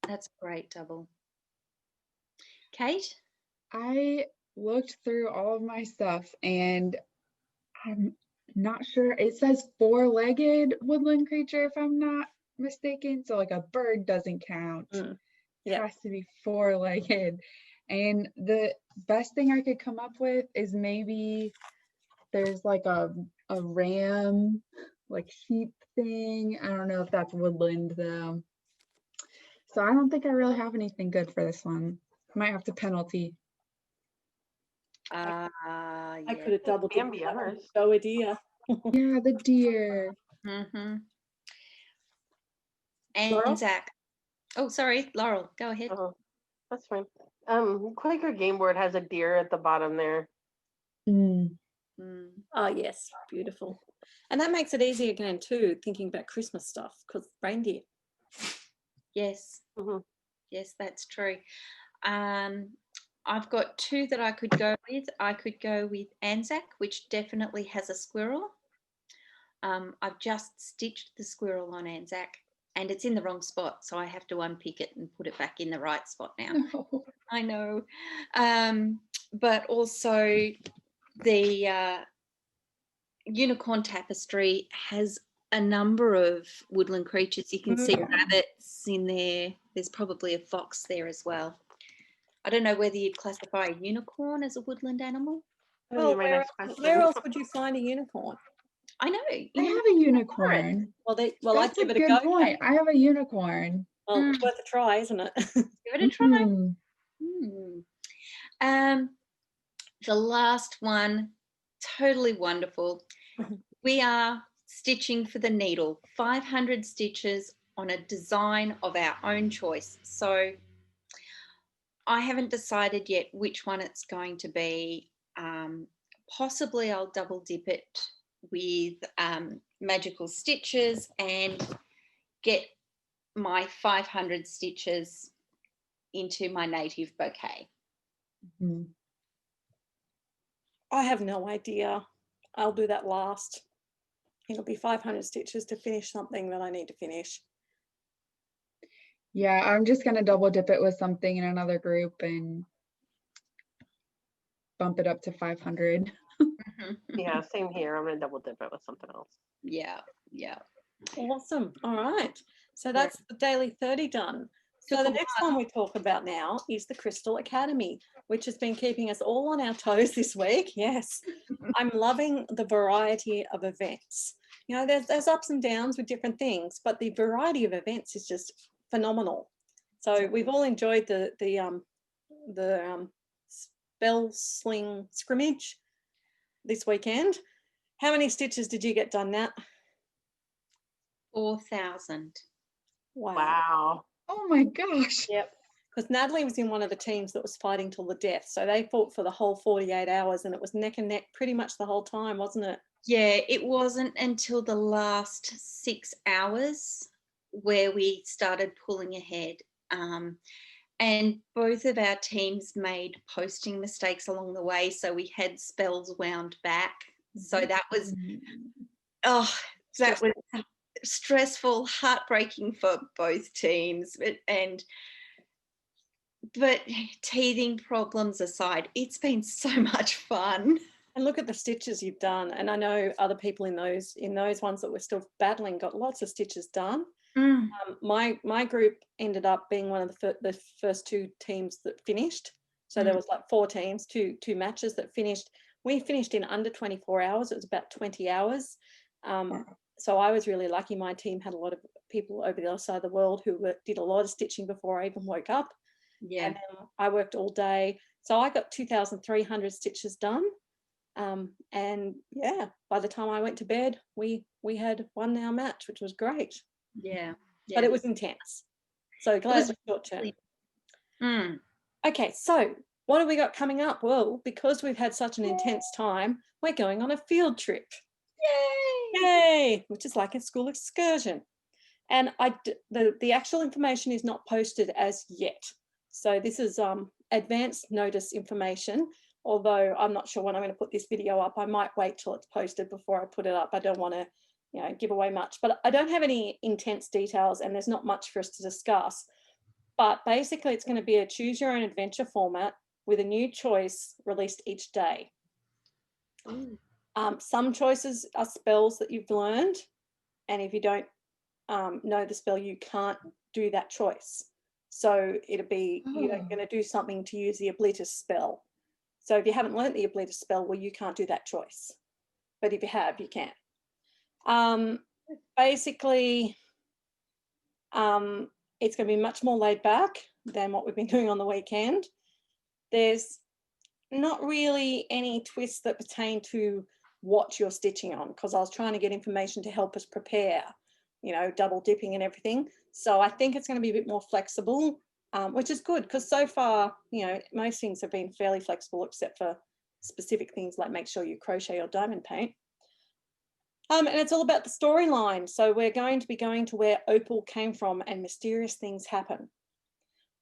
Speaker 2: That's a great double. Cait?
Speaker 4: I looked through all of my stuff and I'm not sure. It says four-legged woodland creature, if I'm not mistaken. So like a bird doesn't count.
Speaker 1: Yeah.
Speaker 4: It has to be four-legged. And the best thing I could come up with is maybe there's like a ram, like sheep thing. I don't know if that's woodland though. So I don't think I really have anything good for this one. I might have to penalty.
Speaker 1: I
Speaker 2: Yeah.
Speaker 1: could have doubled
Speaker 3: Bambi ours.
Speaker 1: Go a deer.
Speaker 4: Yeah, the deer.
Speaker 1: Laurel?
Speaker 2: And Zach. Oh, sorry, Laurel, go ahead.
Speaker 3: Oh, that's fine. Quaker Game Board has a deer at the bottom there.
Speaker 1: Oh, yes, beautiful. And that makes it easy again too, thinking about Christmas stuff, because reindeer.
Speaker 2: Yes. Yes, that's true. I've got two that I could go with. I could go with Anzac, which definitely has a squirrel. I've just stitched the squirrel on Anzac and it's in the wrong spot, so I have to unpick it and put it back in the right spot now.
Speaker 4: No.
Speaker 2: I know. But also the unicorn tapestry has a number of woodland creatures. You can see rabbits in there. There's probably a fox there as well. I don't know whether you'd classify a unicorn as a woodland animal.
Speaker 1: Well, where else would you find a unicorn?
Speaker 2: I know.
Speaker 4: I have a unicorn.
Speaker 1: Well, I'd
Speaker 4: That's a
Speaker 1: give it a
Speaker 4: good
Speaker 1: go.
Speaker 4: point. I have a unicorn.
Speaker 1: Well, it's worth a try, isn't it?
Speaker 2: Give it a try. The last one, totally wonderful. We are stitching for the needle, 500 stitches on a design of our own choice. So I haven't decided yet which one it's going to be. Possibly I'll double dip it with Magical Stitches and get my 500 stitches into my native bouquet.
Speaker 1: I have no idea. I'll do that last. It'll be 500 stitches to finish something that I need to finish.
Speaker 4: Yeah, I'm just going to double dip it with something in another group and bump it up to 500.
Speaker 3: Yeah, same here. I'm going to double dip it with something else.
Speaker 2: Yeah.
Speaker 1: Awesome. All right. So that's the daily 30 done. So
Speaker 2: Took
Speaker 1: the
Speaker 2: a
Speaker 1: next one we talk about now is the Crystal Academy, which has been keeping us all on our toes this week. Yes, I'm loving the variety of events. You know, there's ups and downs with different things, but the variety of events is just phenomenal. So we've all enjoyed the spell sling scrimmage this weekend. How many stitches did you get done, Nat?
Speaker 2: 4,000.
Speaker 1: Wow.
Speaker 3: Wow.
Speaker 4: Oh my gosh.
Speaker 1: Yep. Because Nathalie was in one of the teams that was fighting till the death. So they fought for the whole 48 hours and it was neck and neck pretty much the whole time, wasn't it?
Speaker 2: Yeah, it wasn't until the last 6 hours where we started pulling ahead. And both of our teams made posting mistakes along the way. So we had spells wound back. So that was, that was stressful, heartbreaking for both teams. But teething problems aside, it's been so much fun.
Speaker 1: And look at the stitches you've done. And I know other people in those ones that were still battling got lots of stitches done. My group ended up being one of the first two teams that finished. So there was like 4 teams, two matches that finished. We finished in under 24 hours. It was about 20 hours. So I was really lucky. My team had a lot of people over the other side of the world who did a lot of stitching before I even woke up.
Speaker 2: Yeah.
Speaker 1: And then I worked all day. So I got 2,300 stitches done. And yeah, by the time I went to bed, we had won our match, which was great.
Speaker 2: Yeah.
Speaker 1: But it was intense. So glad it was short term. Okay, so what have we got coming up? Well, because we've had such an intense time, we're going on a field trip.
Speaker 2: Yay!
Speaker 1: Yay! Which is like a school excursion. And the actual information is not posted as yet. So this is advance notice information, although I'm not sure when I'm going to put this video up. I might wait till it's posted before I put it up. I don't want to, you know, give away much, but I don't have any intense details and there's not much for us to discuss. But basically it's going to be a choose your own adventure format with a new choice released each day. Some choices are spells that you've learned, and if you don't know the spell, you can't do that choice. So it'll be you're going to do something to use the oblitus spell. So if you haven't learned the oblitus spell, well, you can't do that choice. But if you have, you can. Basically, it's going to be much more laid back than what we've been doing on the weekend. There's not really any twists that pertain to what you're stitching on, because I was trying to get information to help us prepare, you know, double dipping and everything. So I think it's going to be a bit more flexible, which is good, because so far, you know, most things have been fairly flexible except for specific things like make sure you crochet or diamond paint. And it's all about the storyline. So we're going to be going to where Opal came from and mysterious things happen.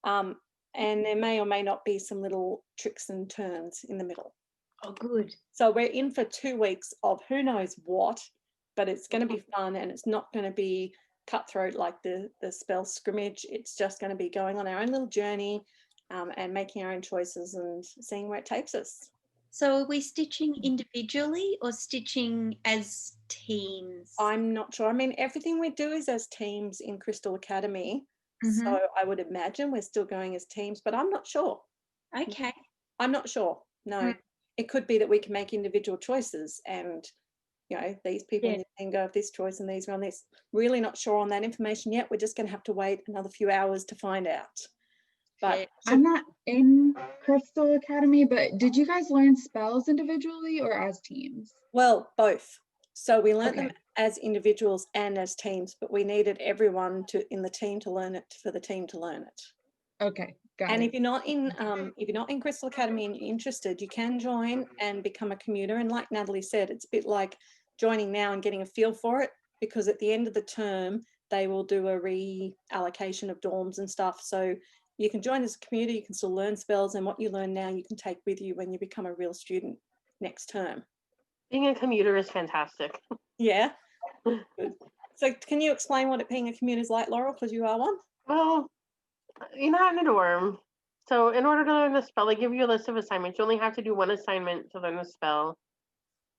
Speaker 1: And there may or may not be some little tricks and turns in the middle.
Speaker 2: Oh, good.
Speaker 1: So we're in for 2 weeks of who knows what, but it's going to be fun, and it's not going to be cutthroat like the spell scrimmage. It's just going to be going on our own little journey and making our own choices and seeing where it takes us.
Speaker 2: So are we stitching individually or stitching as teams?
Speaker 1: I'm not sure. I mean, everything we do is as teams in Crystal Academy. So I would imagine we're still going as teams, but I'm not sure.
Speaker 2: Okay.
Speaker 1: I'm not sure. No, it could be that we can make individual choices and, you know, these people can go of this choice and these are on this. Really not sure on that information yet. We're just going to have to wait another few hours to find out. But
Speaker 4: I'm not in Crystal Academy, but did you guys learn spells individually or as teams?
Speaker 1: Well, both. So we learned them as individuals and as teams, but we needed everyone in the team to learn it for the team to learn it.
Speaker 4: Okay, got
Speaker 1: And
Speaker 4: it.
Speaker 1: if you're not in Crystal Academy and you're interested, you can join and become a commuter. And like Nathalie said, it's a bit like joining now and getting a feel for it, because at the end of the term, they will do a reallocation of dorms and stuff. So you can join as a commuter, you can still learn spells, and what you learn now you can take with you when you become a real student next term.
Speaker 3: Being a commuter is fantastic.
Speaker 1: Yeah. Good. So can you explain what being a commuter is like, Laurel, because you are one?
Speaker 3: Well, you're not in a dorm. So in order to learn the spell, they give you a list of assignments. You only have to do one assignment to learn the spell.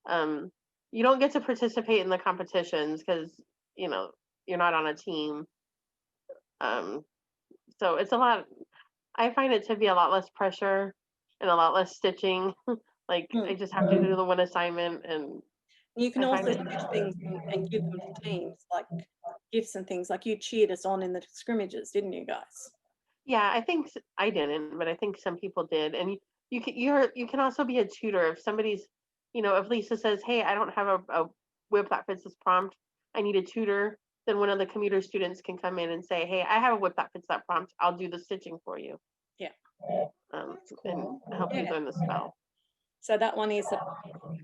Speaker 3: You don't get to participate in the competitions because you know, you're not on a team. So it's a lot. I find it to be a lot less pressure and a lot less stitching. Like I just have to do the one assignment, and
Speaker 1: You can
Speaker 3: I
Speaker 1: also
Speaker 3: find
Speaker 1: stitch things and give them to teams, like gifts and things. Like you cheered us on in the scrimmages, didn't you guys?
Speaker 3: yeah, I think I didn't, but I think some people did. And you can also be a tutor if somebody's, if Lisa says, "Hey, I don't have a whip that fits this prompt. I need a tutor." Then one of the commuter students can come in and say, "Hey, I have a whip that fits that prompt. I'll do the stitching for you."
Speaker 1: Yeah.
Speaker 4: That's
Speaker 3: And
Speaker 4: cool.
Speaker 3: help you
Speaker 1: Yeah.
Speaker 3: learn the spell.
Speaker 1: So that one is the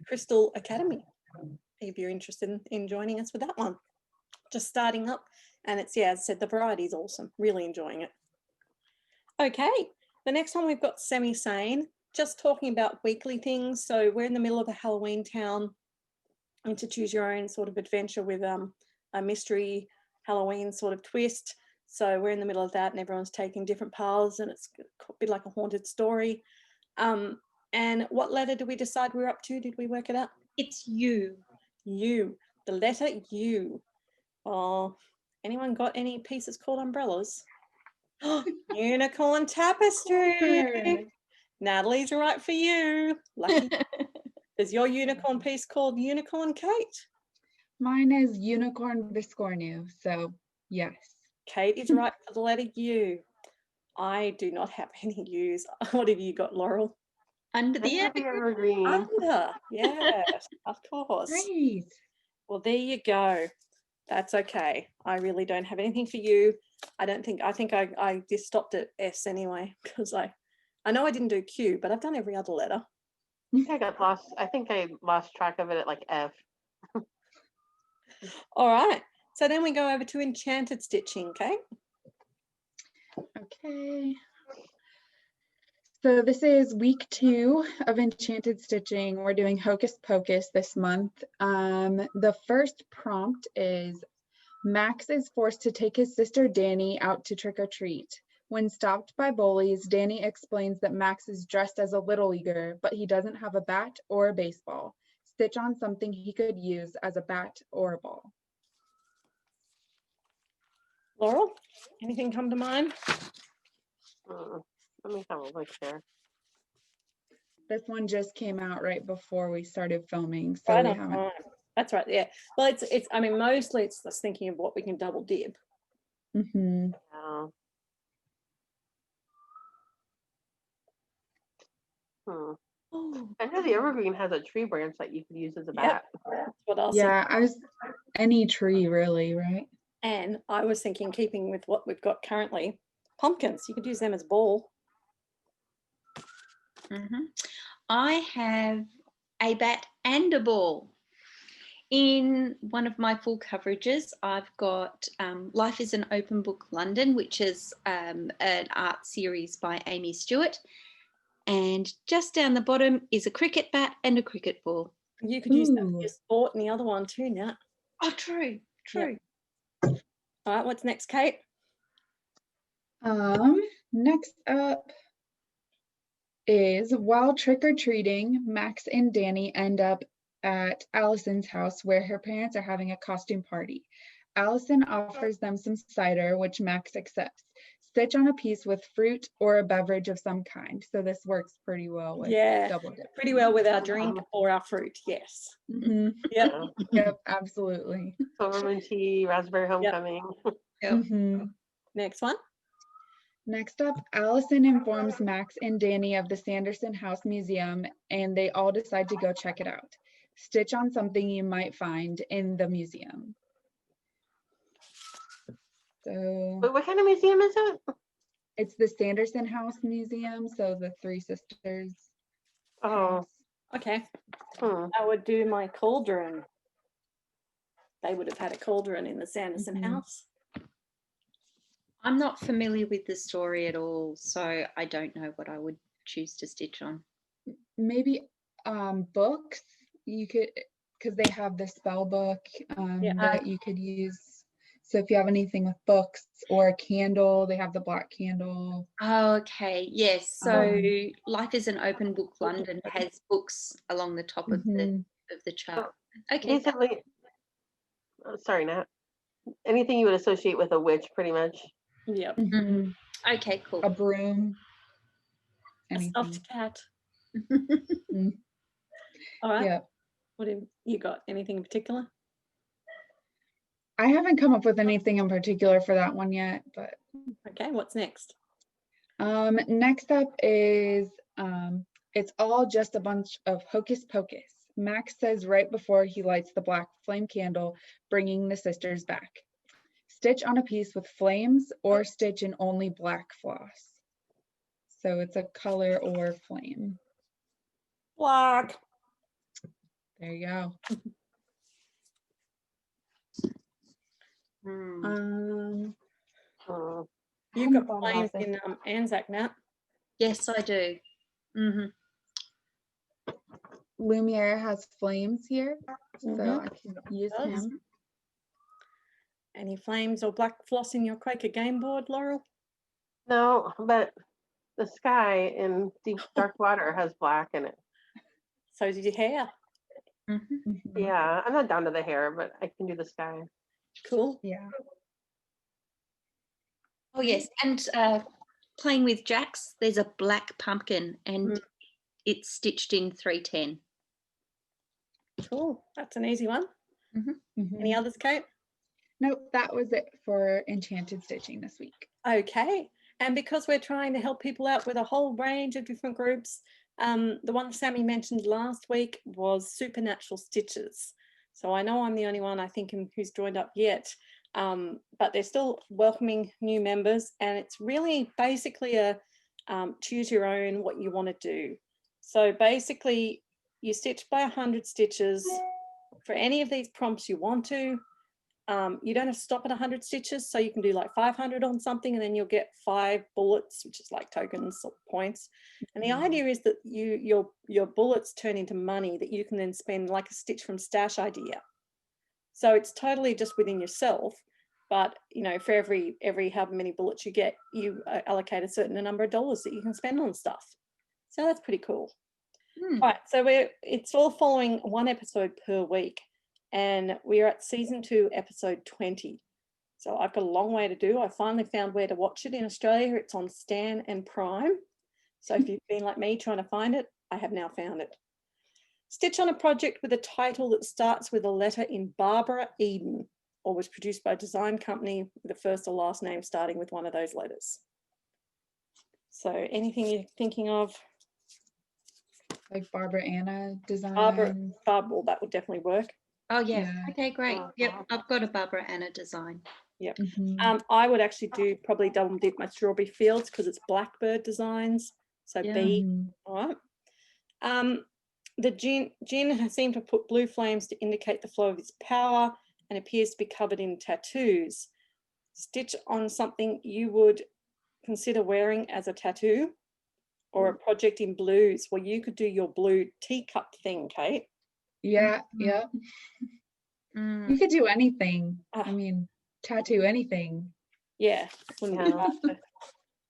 Speaker 1: Crystal Academy. If you're interested in joining us with that one, just starting up, and it's, yeah, as I said, the variety is awesome. Really enjoying it. Okay, the next one we've got Sane, just talking about weekly things. So we're in the middle of a Halloween town, and to choose your own sort of adventure with a mystery Halloween sort of twist. So we're in the middle of that, and everyone's taking different paths, and it's a bit like a haunted story. And what letter did we decide we were up to? Did we work it out?
Speaker 2: It's U.
Speaker 1: U, the letter U. Oh, anyone got any pieces called umbrellas? Unicorn tapestry. Nathalie's right for you. Lucky. Is your unicorn piece called Unicorn, Cait?
Speaker 4: Mine is Unicorn Viscornu, so yes.
Speaker 1: Cait is right for the letter U. I do not have any U's. What have you got, Laurel?
Speaker 2: Under the
Speaker 3: Under the
Speaker 2: evergreen.
Speaker 3: evergreen.
Speaker 1: Under, yes, of course.
Speaker 4: Great.
Speaker 1: Well, there you go. That's okay. I really don't have anything for you. I think I just stopped at S anyway, because I know I didn't do Q, but I've done every other letter.
Speaker 3: I got lost. I think I lost track of it at like F.
Speaker 1: All right. So then we go over to Enchanted Stitching, okay?
Speaker 4: Okay. So this is week 2 of Enchanted Stitching. We're doing Hocus Pocus this month. The first prompt is Max is forced to take his sister Danny out to trick or treat. When stopped by bullies, Danny explains that Max is dressed as a little leaguer, but he doesn't have a bat or a baseball. Stitch on something he could use as a bat or a ball.
Speaker 1: Laurel, anything come to mind?
Speaker 3: Let me have a look here.
Speaker 4: This one just came out right before we started filming, so
Speaker 1: Right
Speaker 4: we
Speaker 1: on
Speaker 4: haven't.
Speaker 1: time. That's right. Yeah. Well, it's. I mean, mostly it's just thinking of what we can double dib.
Speaker 4: Mm-hmm.
Speaker 3: Yeah.
Speaker 1: Oh,
Speaker 3: Under the evergreen has a tree branch that you could use as a bat.
Speaker 1: that's what I was
Speaker 4: Yeah, any tree really, right?
Speaker 1: thinking. And I was thinking, keeping with what we've got currently, pumpkins. You could use them as ball.
Speaker 2: I have a bat and a ball. In one of my full coverages, I've got Life is an Open Book London, which is an art series by Amy Stewart. And just down the bottom is a cricket bat and a cricket ball.
Speaker 1: You could use that for your sport and the other one too, Nat.
Speaker 2: Oh, true.
Speaker 1: Yep. All right, what's next, Cait?
Speaker 4: Next up is while trick-or-treating, Max and Danny end up at Allison's house where her parents are having a costume party. Allison offers them some cider, which Max accepts. Stitch on a piece with fruit or a beverage of some kind. So this works pretty well with double dip.
Speaker 1: Pretty well with our drink or our fruit, yes.
Speaker 4: Mm-hmm.
Speaker 1: Yep.
Speaker 4: Yep, absolutely.
Speaker 3: Silverman tea, raspberry homecoming.
Speaker 1: Yep.
Speaker 4: Mm-hmm.
Speaker 1: Next one.
Speaker 4: Next up, Allison informs Max and Danny of the Sanderson House Museum, and they all decide to go check it out. Stitch on something you might find in the museum. So,
Speaker 3: But what kind of museum is it?
Speaker 4: it's the Sanderson House Museum, so the Three Sisters.
Speaker 3: Oh,
Speaker 4: house.
Speaker 1: Okay.
Speaker 3: hmm.
Speaker 1: I would do my cauldron. They would have had a cauldron in the Sanderson house.
Speaker 2: I'm not familiar with the story at all, so I don't know what I would choose to stitch on.
Speaker 4: Maybe books. You could, because they have the spell book that you could use. So if you have anything with books or a candle, they have the black candle.
Speaker 2: Oh, okay. Yes. So Life is an Open Book London has books along the top of the chart. Okay.
Speaker 3: Basically, sorry, Nat. anything you would associate with a witch, pretty much.
Speaker 1: Yep.
Speaker 4: Mhm.
Speaker 2: Okay, cool.
Speaker 4: A broom.
Speaker 1: A
Speaker 4: Anything.
Speaker 1: stuffed cat.
Speaker 4: Mm.
Speaker 1: All right.
Speaker 4: Yeah.
Speaker 1: What have you got? Anything in particular?
Speaker 4: I haven't come up with anything in particular for that one yet, but
Speaker 1: Okay, what's next?
Speaker 4: next up is it's all just a bunch of hocus pocus. Max says right before he lights the black flame candle, bringing the sisters back. Stitch on a piece with flames or stitch in only black floss. So it's a color or flame.
Speaker 1: Black.
Speaker 4: There you go.
Speaker 2: Mm.
Speaker 3: Hmm.
Speaker 1: You've got
Speaker 4: thought about
Speaker 1: flames
Speaker 4: this.
Speaker 1: in Anzac, Nat.
Speaker 2: Yes, I do. Mm-hmm.
Speaker 4: Lumiere has flames here, so
Speaker 1: Mhm.
Speaker 4: I can use
Speaker 1: Does.
Speaker 4: him.
Speaker 1: Any flames or black floss in your Quaker game board, Laurel?
Speaker 3: No, but the sky in deep dark water has black in it.
Speaker 1: So did your hair.
Speaker 2: Mm-hmm.
Speaker 4: Mhm.
Speaker 3: Yeah, I'm not down to the hair, but I can do the sky.
Speaker 1: Cool.
Speaker 4: Yeah.
Speaker 2: Oh yes, and playing with Jax, there's a black pumpkin, and
Speaker 1: Mm.
Speaker 2: it's stitched in 310.
Speaker 1: Cool. That's an easy one.
Speaker 4: Mhm.
Speaker 1: Any others, Cait?
Speaker 4: Nope, that was it for Enchanted Stitching this week.
Speaker 1: Okay. And because we're trying to help people out with a whole range of different groups, the one Sammy mentioned last week was Supernatural Stitches. So I know I'm the only one, I think, who's joined up yet, but they're still welcoming new members. And it's really basically a choose your own what you want to do. So basically, you stitch by 100 stitches for any of these prompts you want to. You don't have to stop at 100 stitches, so you can do like 500 on something, and then you'll get 5 bullets, which is like tokens or points. And the idea is that your bullets turn into money that you can then spend, like a stitch from stash idea. So it's totally just within yourself, but you know, for every however many bullets you get, you allocate a certain number of dollars that you can spend on stuff. So that's pretty cool. All right, so it's all following one episode per week. And we're at season 2, episode 20. So I've got a long way to do. I finally found where to watch it in Australia. It's on Stan and Prime. So if you've been like me trying to find it, I have now found it. Stitch on a project with a title that starts with a letter in Barbara Eden, or was produced by a design company with a first or last name starting with one of those letters. So anything you're thinking of?
Speaker 4: Like Barbara Anna design.
Speaker 1: Well, that would definitely work.
Speaker 2: Oh yeah.
Speaker 4: Yeah.
Speaker 2: Okay, great. Yep, I've got a Barbara Anna design.
Speaker 1: Yep.
Speaker 4: Mhm.
Speaker 1: I would actually do probably double dip my Strawberry Fields because it's Blackbird designs. So
Speaker 2: Yeah.
Speaker 1: B.
Speaker 4: Mhm.
Speaker 1: All right. The Jin has seemed to put blue flames to indicate the flow of his power and appears to be covered in tattoos. Stitch on something you would consider wearing as a tattoo, or a project in blues where you could do your blue teacup thing, Cait.
Speaker 4: Yeah, yeah.
Speaker 2: Mm.
Speaker 4: You could do anything.
Speaker 1: Ah.
Speaker 4: I mean, tattoo anything.
Speaker 1: Yeah. Wouldn't be hard to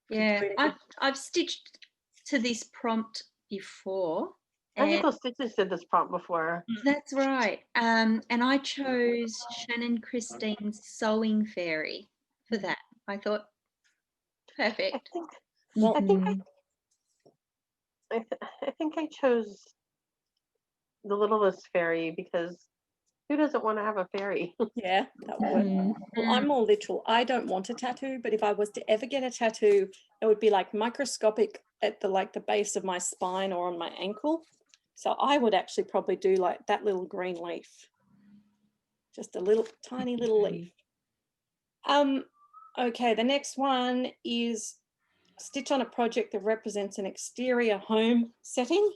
Speaker 2: Yeah,
Speaker 1: do it.
Speaker 2: I've stitched to this prompt before.
Speaker 3: Magical Stitches did this prompt before.
Speaker 2: That's right. And I chose Shannon Christine's Sewing Fairy for that. I thought,
Speaker 3: I
Speaker 2: perfect.
Speaker 3: think
Speaker 1: Well,
Speaker 4: Mhm.
Speaker 3: I think I chose the Littlest Fairy because who doesn't want to have a fairy?
Speaker 1: yeah, that would work.
Speaker 4: Mhm.
Speaker 1: Well, I'm more literal. I don't want a tattoo, but if I was to ever get a tattoo, it would be like microscopic at the base of my spine or on my ankle. So I would actually probably do like that little green leaf. Just a little tiny little leaf. Okay, the next one is stitch on a project that represents an exterior home setting.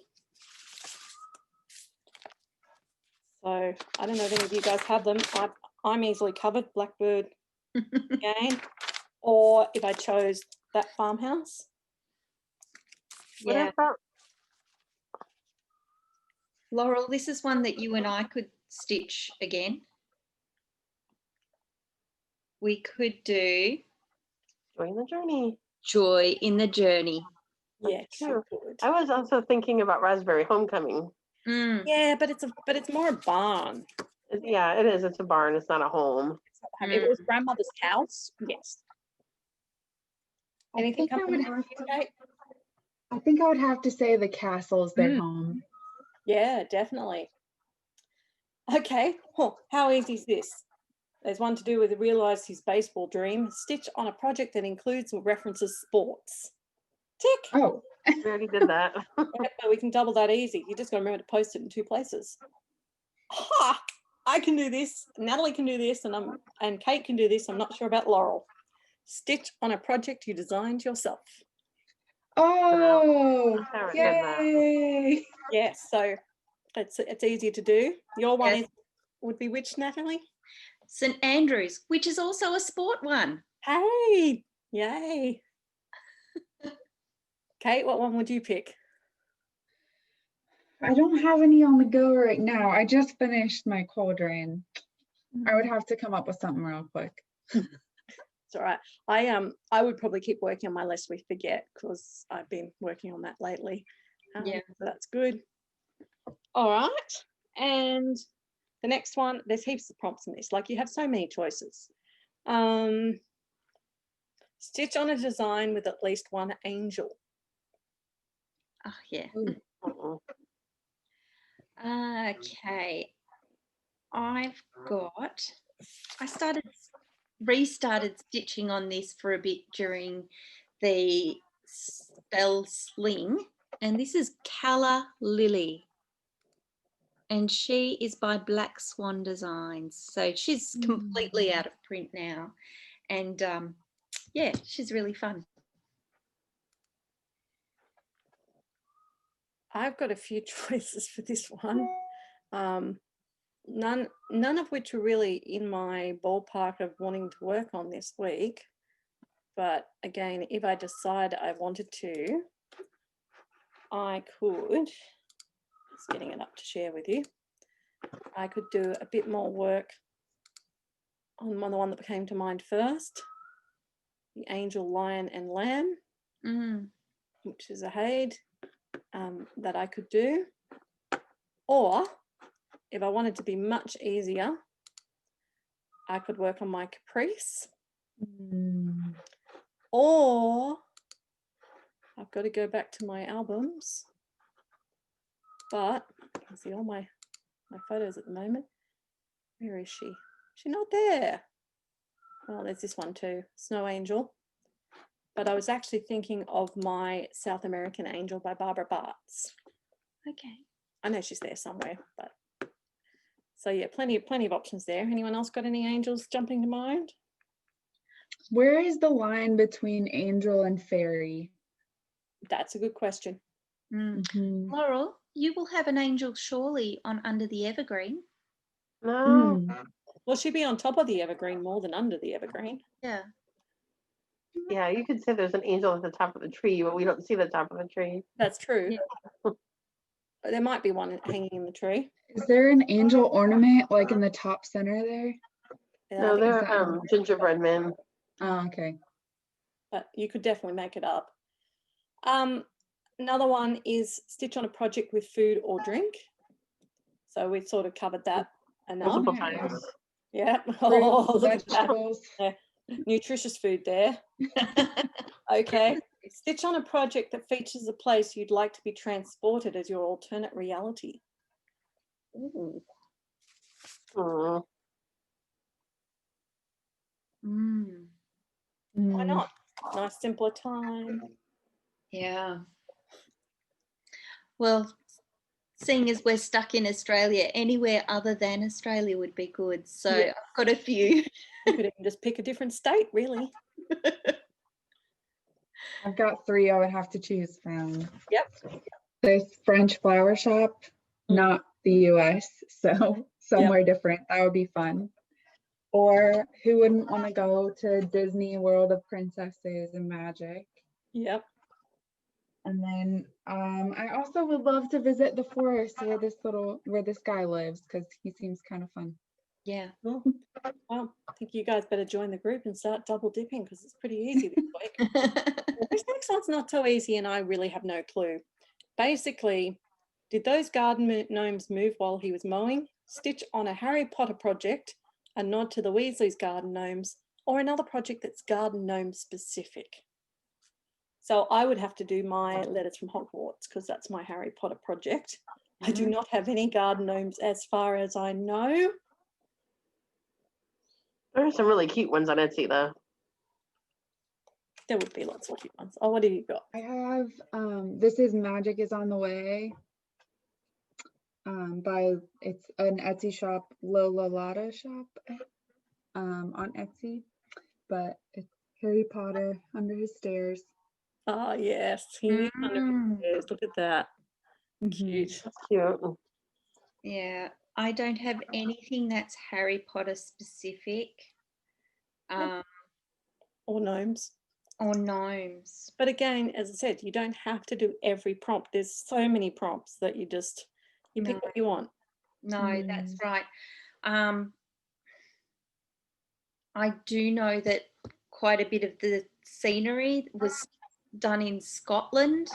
Speaker 1: So I don't know if any of you guys have them. I'm easily covered, Blackbird again. Or if I chose that farmhouse.
Speaker 3: What
Speaker 2: Yeah.
Speaker 3: about
Speaker 2: Laurel, this is one that you and I could stitch again. We could do
Speaker 3: Join the Journey?
Speaker 2: Joy in the Journey.
Speaker 1: Yes,
Speaker 3: True.
Speaker 1: you could.
Speaker 3: I was also thinking about Raspberry Homecoming.
Speaker 2: Mm.
Speaker 1: Yeah, but it's more a barn.
Speaker 3: Yeah, it is. It's a barn. It's not a home.
Speaker 1: It's not If it was grandmother's house, yes.
Speaker 4: I
Speaker 1: Anything
Speaker 4: think I
Speaker 1: coming
Speaker 4: would
Speaker 1: to
Speaker 4: have
Speaker 1: mind, Kate?
Speaker 4: I think I would have to say the castle's their home.
Speaker 1: Yeah, definitely. Okay, how easy is this? There's one to do with realize his baseball dream. Stitch on a project that includes or references sports. Tick.
Speaker 4: Oh,
Speaker 3: We already did that.
Speaker 1: Yeah, but we can double that easy. You just got to remember to post it in 2 places. Ha! I can do this. Natalie can do this, and Cait can do this. I'm not sure about Laurel. Stitch on a project you designed yourself.
Speaker 4: oh,
Speaker 3: Sarah did that.
Speaker 4: yay!
Speaker 1: Yes, so it's easy to do. Your one
Speaker 2: Yes.
Speaker 1: would be which, Natalie?
Speaker 2: St Andrews, which is also a sport one.
Speaker 1: Hey, yay. Cait, what one would you pick?
Speaker 4: I don't have any on the go right now. I just finished my cauldron. I would have to come up with something real quick.
Speaker 1: It's all right. I would probably keep working on my lest we forget because I've been working on that lately.
Speaker 2: Yeah.
Speaker 1: So that's good. All right. And the next one, there's heaps of prompts in this. Like you have so many choices. Stitch on a design with at least one angel.
Speaker 2: Oh, yeah.
Speaker 3: Mm-mm.
Speaker 2: Okay. I restarted stitching on this for a bit during the spell sling, and this is Calla Lily, and she is by Black Swan Designs, so she's completely out of print now, and yeah, she's really fun.
Speaker 1: I've got a few choices for this one. None of which are really in my ballpark of wanting to work on this week. But again, if I decide I wanted to, I could, just getting it up to share with you, I could do a bit more work on the one that came to mind first, the Angel, Lion and Lamb, which is a Haid that I could do. Or if I wanted to be much easier, I could work on my Caprice. Or I've got to go back to my albums, but I can see all my photos at the moment. Where is she? She's not there. Well, there's this one too, Snow Angel. But I was actually thinking of my South American Angel by Barbara Bartz.
Speaker 2: Okay.
Speaker 1: I know she's there somewhere, but so yeah, plenty of options there. Anyone else got any angels jumping to mind?
Speaker 4: Where is the line between angel and fairy?
Speaker 1: That's a good question.
Speaker 2: Laurel, you will have an angel surely on Under the Evergreen.
Speaker 3: No.
Speaker 1: Well, she'd be on top of the evergreen more than under the evergreen.
Speaker 2: Yeah.
Speaker 3: Yeah, you could say there's an angel at the top of the tree, but we don't see the top of the tree.
Speaker 1: That's true.
Speaker 2: Yeah.
Speaker 1: There might be one hanging in the tree.
Speaker 4: Is there an angel ornament like in the top center there?
Speaker 1: Yeah, I
Speaker 3: No,
Speaker 1: think-
Speaker 3: they're
Speaker 4: that-
Speaker 3: gingerbread men.
Speaker 4: Oh, okay.
Speaker 1: but you could definitely make it up. Another one is stitch on a project with food or drink. So we've sort of covered that enough.
Speaker 3: Multiple
Speaker 4: Yeah.
Speaker 3: times.
Speaker 1: Yeah.
Speaker 4: Fruits,
Speaker 1: Oh, look at that.
Speaker 4: vegetables.
Speaker 1: Nutritious food there. Okay. Stitch on a project that features a place you'd like to be transported as your alternate reality. Ooh.
Speaker 3: Mm.
Speaker 1: Why not? Nice simpler time.
Speaker 2: Yeah. Well, seeing as we're stuck in Australia, anywhere other than Australia would be good. So
Speaker 1: Yeah.
Speaker 2: I've got a few.
Speaker 1: You could even just pick a different state, really.
Speaker 4: I've got 3 I would have to choose from.
Speaker 1: Yep.
Speaker 4: This French flower shop, not the US, so somewhere different. That would be fun. Or who wouldn't want to go to Disney World of Princesses and Magic?
Speaker 1: Yep.
Speaker 4: And then I also would love to visit the forest where this guy lives because he seems kind of fun.
Speaker 2: Yeah.
Speaker 1: Well, I think you guys better join the group and start double dipping because it's pretty easy this week. Well, this next one's not so easy and I really have no clue. Basically, did those garden gnomes move while he was mowing? Stitch on a Harry Potter project a nod to the Weasley's garden gnomes, or another project that's garden gnome specific. So I would have to do my letters from Hogwarts because that's my Harry Potter project. I do not have any garden gnomes as far as I know.
Speaker 3: There are some really cute ones on Etsy though.
Speaker 1: There would be lots of cute ones. Oh, what have you got?
Speaker 4: I have This Is Magic is on the way. It's an Etsy shop, Lola Lotta shop on Etsy, but it's Harry Potter Under His Stairs.
Speaker 1: Oh, yes. He understands. Look at that. Cute.
Speaker 3: That's cute.
Speaker 2: Yeah, I don't have anything that's Harry Potter specific.
Speaker 1: Or gnomes.
Speaker 2: Or gnomes.
Speaker 1: But again, as I said, you don't have to do every prompt. There's so many prompts that you pick
Speaker 2: No.
Speaker 1: what you want.
Speaker 2: No, that's right. I do know that quite a bit of the scenery was done in Scotland.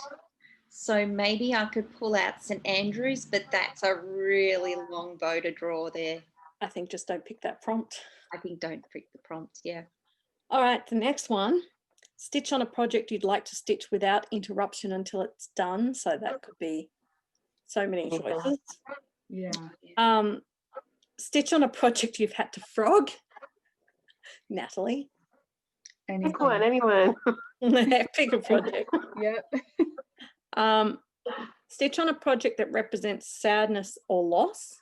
Speaker 2: So maybe I could pull out St Andrews, but that's a really long bow to draw there.
Speaker 1: I think just don't pick that prompt.
Speaker 2: I think don't pick the prompt, yeah.
Speaker 1: All right, the next one. Stitch on a project you'd like to stitch without interruption until it's done. So that could be so many choices.
Speaker 4: Yeah.
Speaker 1: Stitch on a project you've had to frog. Nathalie.
Speaker 3: Pick one, anyone.
Speaker 1: Pick a project.
Speaker 4: Yep.
Speaker 1: Stitch on a project that represents sadness or loss.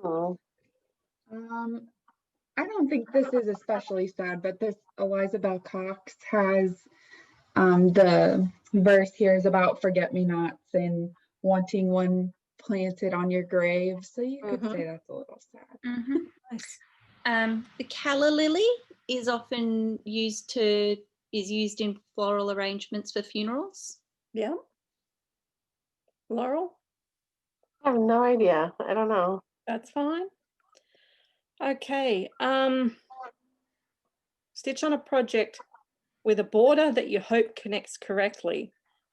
Speaker 3: Oh.
Speaker 4: I don't think this is especially sad, but this Eliza Bell Cox has the verse here is about forget-me-nots and wanting one planted on your grave. So you could say that's a little sad.
Speaker 1: Nice.
Speaker 2: The calla lily is often used in floral arrangements for funerals.
Speaker 1: Yeah. Laurel?
Speaker 3: I have no idea. I don't know.
Speaker 1: That's fine. Okay. Stitch on a project with a border that you hope connects correctly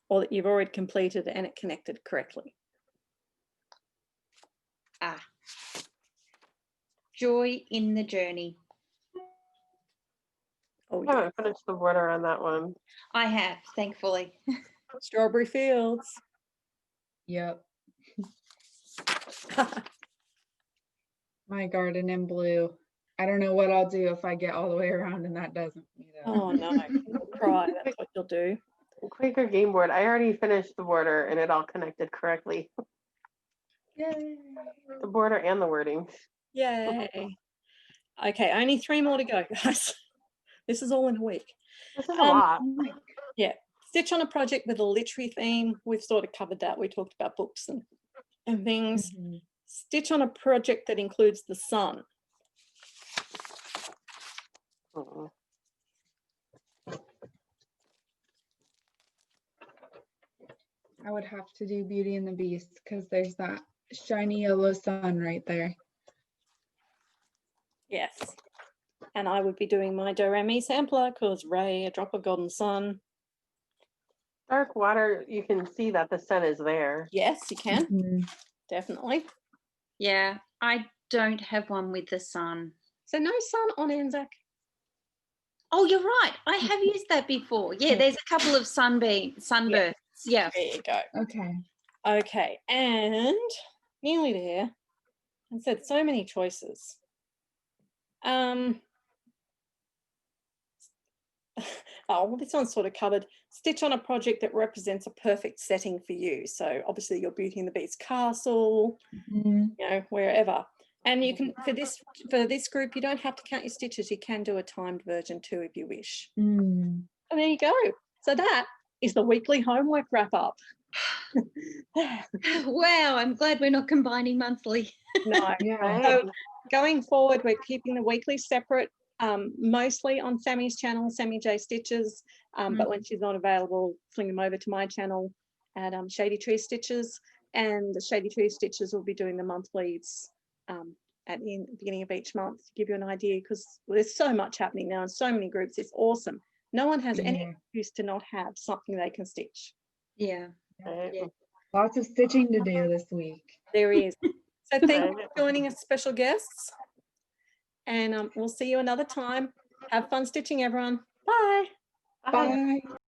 Speaker 1: or that you've already completed and it connected correctly.
Speaker 2: Joy in the journey.
Speaker 1: Oh,
Speaker 3: I haven't finished the border on that one.
Speaker 2: I have, thankfully.
Speaker 1: Strawberry Fields.
Speaker 4: Yep. My garden in blue. I don't know what I'll do if I get all the way around and that doesn't.
Speaker 1: Oh no, you'll cry. That's what you'll do.
Speaker 3: Quaker game board. I already finished the border and it all connected correctly.
Speaker 4: Yay.
Speaker 3: The border and the wording.
Speaker 1: Yay. Okay, only 3 more to go, guys. This is all in a week.
Speaker 3: This is a lot.
Speaker 1: Yeah. Stitch on a project with a literary theme. We've sort of covered that. We talked about books and things. Stitch on a project that includes the sun.
Speaker 4: I would have to do Beauty and the Beast because there's that shiny yellow sun right there.
Speaker 1: Yes. And I would be doing my Do-Re-Mi sampler because Ray, A Drop of Golden Sun.
Speaker 3: Dark water, you can see that the sun is there.
Speaker 1: Yes, you can. Definitely.
Speaker 2: Yeah, I don't have one with the sun.
Speaker 1: So no sun on Anzac.
Speaker 2: Oh, you're right. I have used that before. Yeah, there's a couple of sunbursts. Yeah.
Speaker 1: There you go.
Speaker 4: Okay.
Speaker 1: Okay, and nearly there. I said so many choices. Oh, well, this one's sort of covered. Stitch on a project that represents a perfect setting for you. So obviously your Beauty and the Beast castle, you know, wherever. And you can, for this group, you don't have to count your stitches. You can do a timed version too if you wish. And there you go. So that is the weekly homework wrap up.
Speaker 2: Wow, I'm glad we're not combining monthly.
Speaker 1: No.
Speaker 4: Yeah.
Speaker 1: So going forward, we're keeping the weekly separate, mostly on Sammy's channel, Sammy J Stitches. But when she's not available, fling them over to my channel at ShadyTreez Stitchers. And the ShadyTreez Stitchers will be doing the monthlies at the beginning of each month to give you an idea, because there's so much happening now and so many groups. It's awesome. No one has any excuse to not have something they can stitch.
Speaker 2: Yeah.
Speaker 3: Right.
Speaker 2: Yeah.
Speaker 4: Lots of stitching to do this week.
Speaker 1: There is. So thank you
Speaker 3: Right.
Speaker 1: for joining us, special guests. And we'll see you another time. Have fun stitching, everyone. Bye.
Speaker 3: Bye.
Speaker 4: Bye.